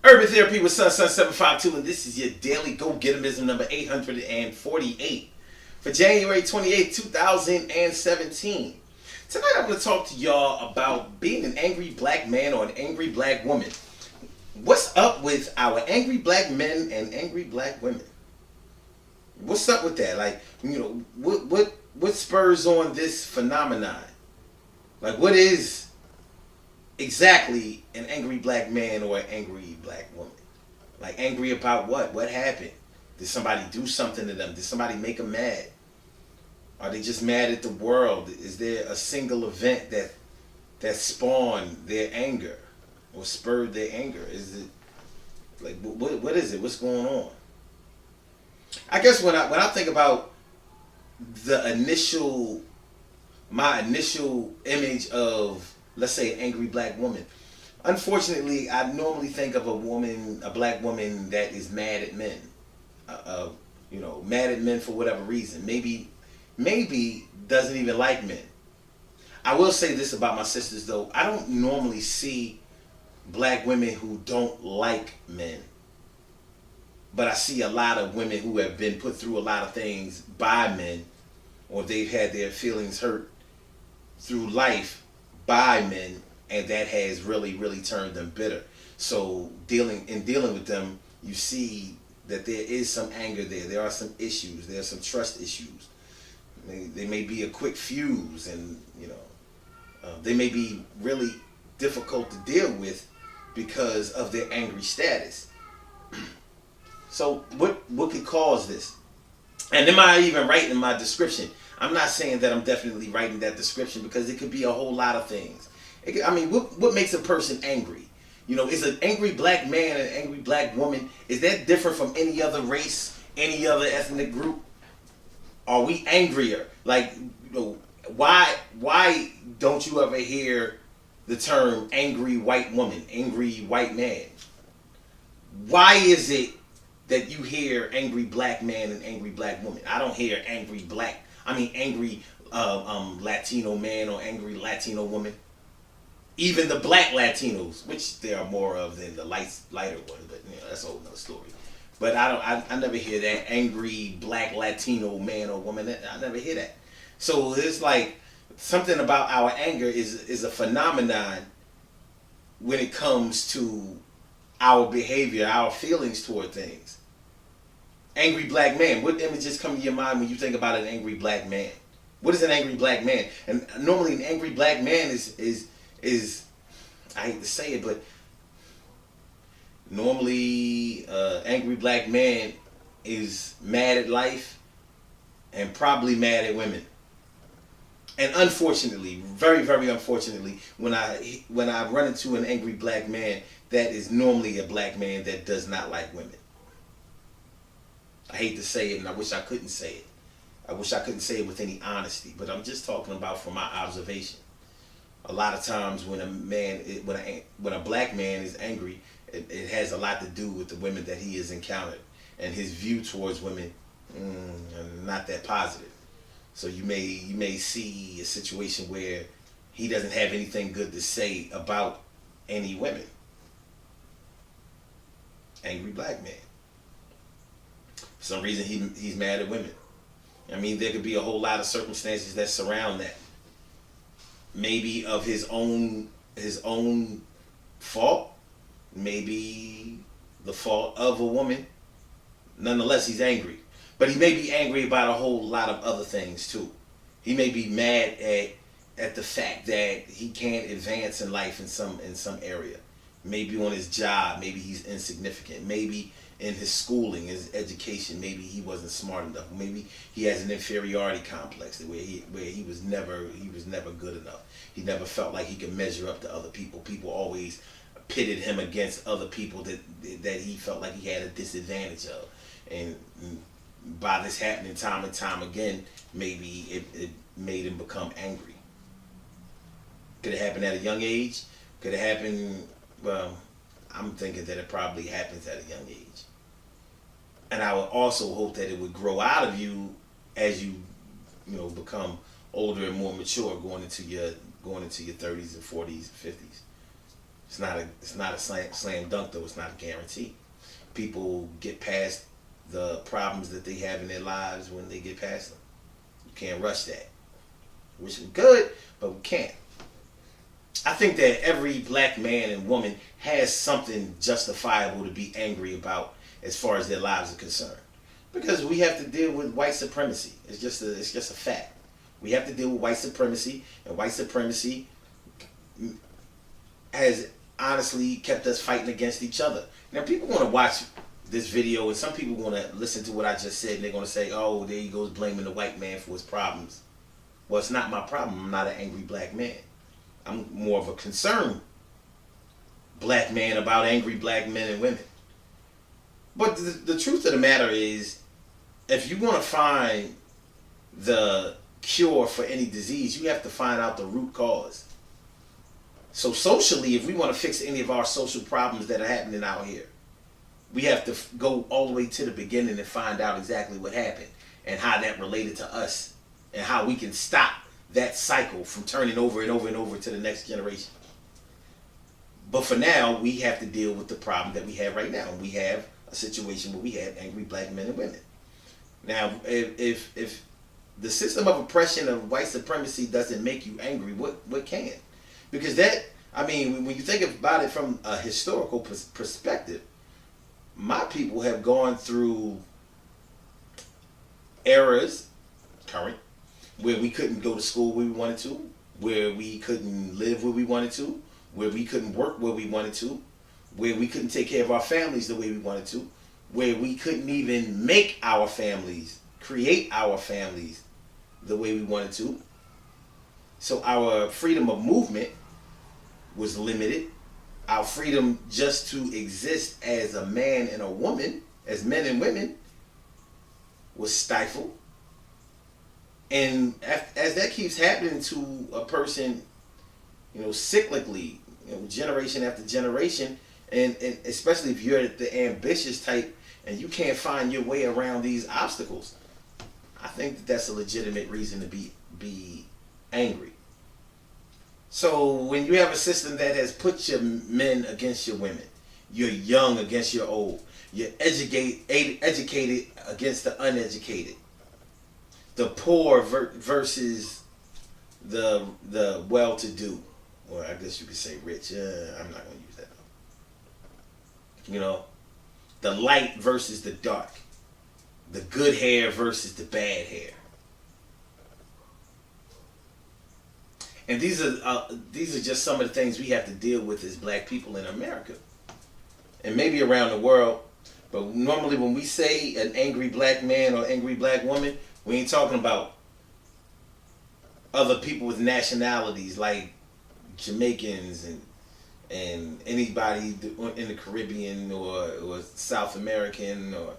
Urban Therapy with Sun752, and this is your daily go-getterism number 848 for January 28th, 2017. Tonight I'm going to talk to y'all about being an angry black man or an angry black woman. What's up with our angry black men and angry black women? What's up with that? Like, what spurs on this phenomenon? Like, what is exactly an angry black man or an angry black woman? Like, angry about what? What happened? Did somebody do something to them? Did somebody make them mad? Are they just mad at the world? Is there a single event that spawned their anger or spurred their anger? Is it like what is it? What's going on? I guess when I think about my initial image of, let's say, an angry black woman, unfortunately, I normally think of a black woman that is mad at men, mad at men for whatever reason. Maybe doesn't even like men. I will say this about my sisters, though. I don't normally see black women who don't like men. But I see a lot of women who have been put through a lot of things by men, or they've had their feelings hurt through life by men, and that has really, really turned them bitter. So dealing with them, you see that there is some anger there. There are some issues. There are some trust issues. They may be a quick fuse, and they may be really difficult to deal with because of their angry status. So what could cause this? And am I even writing in my description? I'm not saying that I'm definitely writing that description, because it could be a whole lot of things. What makes a person angry? Is an angry black man and an angry black woman, is that different from any other race, any other ethnic group? Are we angrier? Like, why don't you ever hear the term angry white woman, angry white man? Why is it that you hear angry black man and angry black woman? I don't hear angry Latino man or angry Latino woman. Even the black Latinos, which there are more of than the lighter one, but that's a whole nother story. But I never hear that angry black Latino man or woman. I never hear that. So it's like something about our anger is a phenomenon when it comes to our behavior, our feelings toward things. Angry black man. What images come to your mind when you think about an angry black man? What is an angry black man? And normally an angry black man is I hate to say it, but normally angry black man is mad at life and probably mad at women. And unfortunately, very, very unfortunately, when I run into an angry black man, that is normally a black man that does not like women. I hate to say it, and I wish I couldn't say it. I wish I couldn't say it with any honesty, but I'm just talking about from my observation. A lot of times when a black man is angry, it has a lot to do with the women that he has encountered, and his view towards women, not that positive. So you may see a situation where he doesn't have anything good to say about any women. Angry black man. For some reason he's mad at women. There could be a whole lot of circumstances that surround that. Maybe of his own fault. Maybe the fault of a woman. Nonetheless, he's angry. But he may be angry about a whole lot of other things too. He may be mad at the fact that he can't advance in life in some area. Maybe on his job, maybe he's insignificant. Maybe in his schooling, his education, maybe he wasn't smart enough. Maybe he has an inferiority complex where he was never good enough. He never felt like he could measure up to other people. People always pitted him against other people that he felt like he had a disadvantage of. And by this happening time and time again, maybe it made him become angry. Could it happen at a young age? Could it happen? Well, I'm thinking that it probably happens at a young age. And I would also hope that it would grow out of you as you become older and more mature, going into your 30s and 40s and 50s. It's not a slam dunk though. It's not a guarantee. People get past the problems that they have in their lives when they get past them. You can't rush that. Wish we could, but we can't. I think that every black man and woman has something justifiable to be angry about as far as their lives are concerned. Because we have to deal with white supremacy. It's just a fact. We have to deal with white supremacy, and white supremacy has honestly kept us fighting against each other. Now, people want to watch this video, and some people want to listen to what I just said, and they're going to say, "Oh, there he goes blaming the white man for his problems." Well, it's not my problem. I'm not an angry black man. I'm more of a concerned black man about angry black men and women. But the truth of the matter is, if you want to find the cure for any disease, you have to find out the root cause. So socially, if we want to fix any of our social problems that are happening out here, we have to go all the way to the beginning and find out exactly what happened and how that related to us and how we can stop that cycle from turning over and over and over to the next generation. But for now, we have to deal with the problem that we have right now. We have a situation where we have angry black men and women. Now, if the system of oppression of white supremacy doesn't make you angry, what can? Because that, I mean, when you think about it from a historical perspective, my people have gone through eras, current, where we couldn't go to school where we wanted to, where we couldn't live where we wanted to, where we couldn't work where we wanted to, where we couldn't take care of our families the way we wanted to, where we couldn't even make our families, create our families the way we wanted to. So our freedom of movement was limited. Our freedom just to exist as a man and a woman, as men and women, was stifled. And as that keeps happening to a person, cyclically, generation after generation, and especially if you're the ambitious type and you can't find your way around these obstacles, I think that's a legitimate reason to be angry. So when you have a system that has put your men against your women, your young against your old, your educated against the uneducated, the poor versus the well-to-do, or I guess you could say rich. I'm not going to use that. The light versus the dark, the good hair versus the bad hair. And these are just some of the things we have to deal with as black people in America, and maybe around the world. But normally, when we say an angry black man or angry black woman, we ain't talking about other people with nationalities like Jamaicans and anybody in the Caribbean or South American or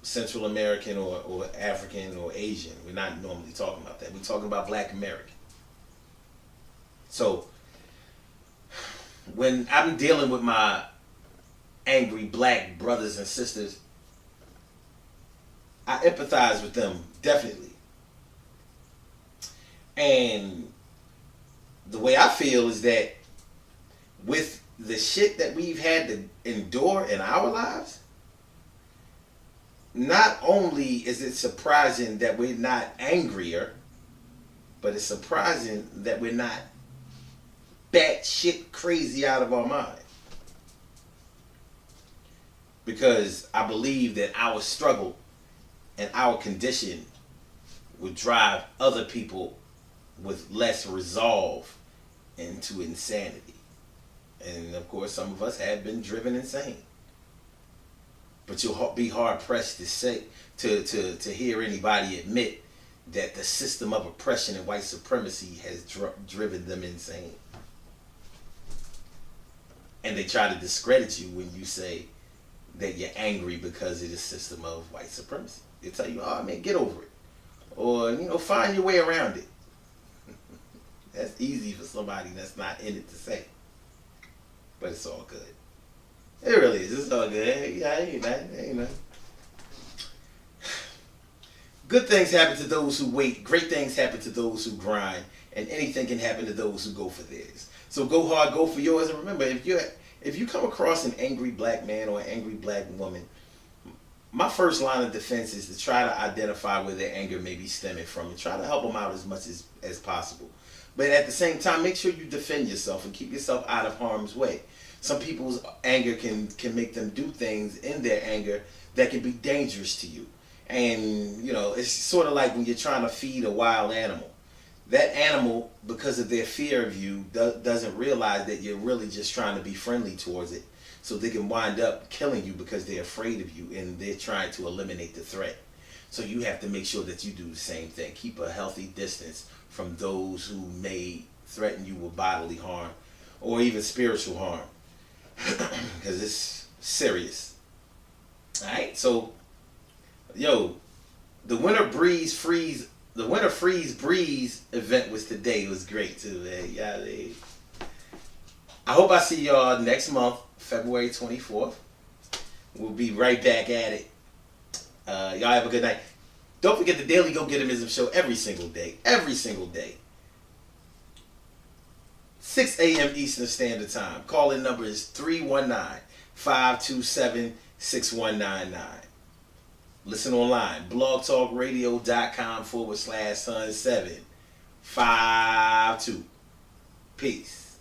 Central American or African or Asian. We're not normally talking about that. We're talking about black American. So when I'm dealing with my angry black brothers and sisters, I empathize with them, definitely. And the way I feel is that with the shit that we've had to endure in our lives, not only is it surprising that we're not angrier, but it's surprising that we're not batshit crazy out of our mind. Because I believe that our struggle and our condition would drive other people with less resolve into insanity. And of course, some of us have been driven insane. But you'll be hard pressed to say to hear anybody admit that the system of oppression and white supremacy has driven them insane. And they try to discredit you when you say that you're angry because of the system of white supremacy. They tell you, "Oh man, get over it," or find your way around it. That's easy for somebody that's not in it to say, but it's all good. It really is. It's all good. Yeah, ain't nothing. Good things happen to those who wait. Great things happen to those who grind. and anything can happen to those who go for theirs. So go hard, go for yours, and remember, if you come across an angry black man or an angry black woman, my first line of defense is to try to identify where their anger may be stemming from and try to help them out as much as possible. But at the same time, make sure you defend yourself and keep yourself out of harm's way. Some people's anger can make them do things in their anger that can be dangerous to you. And, it's sort of like when you're trying to feed a wild animal. That animal, because of their fear of you, doesn't realize that you're really just trying to be friendly towards it. So they can wind up killing you because they're afraid of you and they're trying to eliminate the threat. So you have to make sure that you do the same thing. Keep a healthy distance from those who may threaten you with bodily harm or even spiritual harm. Because it's serious. Alright, so, the Winter Freeze Breeze event was today. It was great too, man. Yeah, I hope I see y'all next month, February 24th. We'll be right back at it. Y'all have a good night. Don't forget the Daily Go Getimism show every single day. Every single day. 6 a.m. Eastern Standard Time. Call-in number is 319-527-6199. Listen online. blogtalkradio.com/Sun752. Peace.